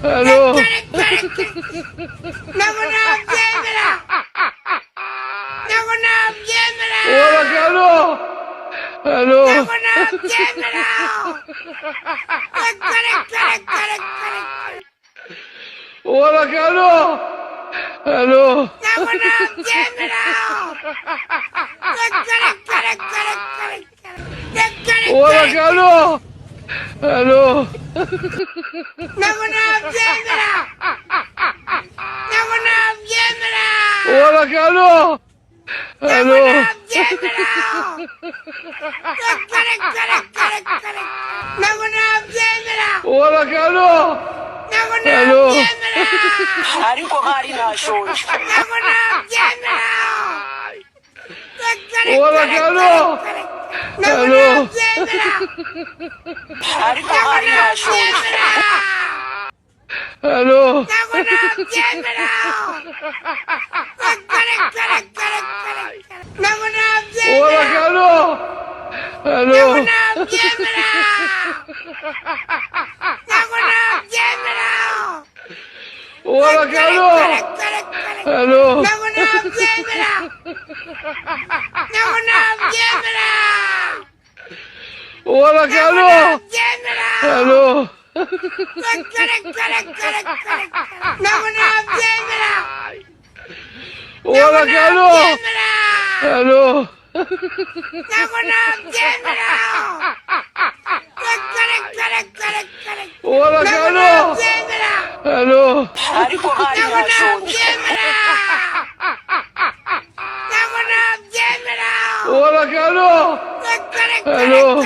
الو ولك الو الو ولك الو الو ولك الو الو ولك الو الو ولك الو الو Ariko hari nashonje. ولك الو الو Ariko hari nashonje. الو ولك الو الو ولك الو الو ولك الو الو ولك الو الو ولك الو الو Ariko hari nashonje. ولك الو الو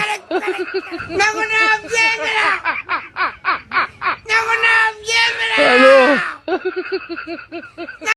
الو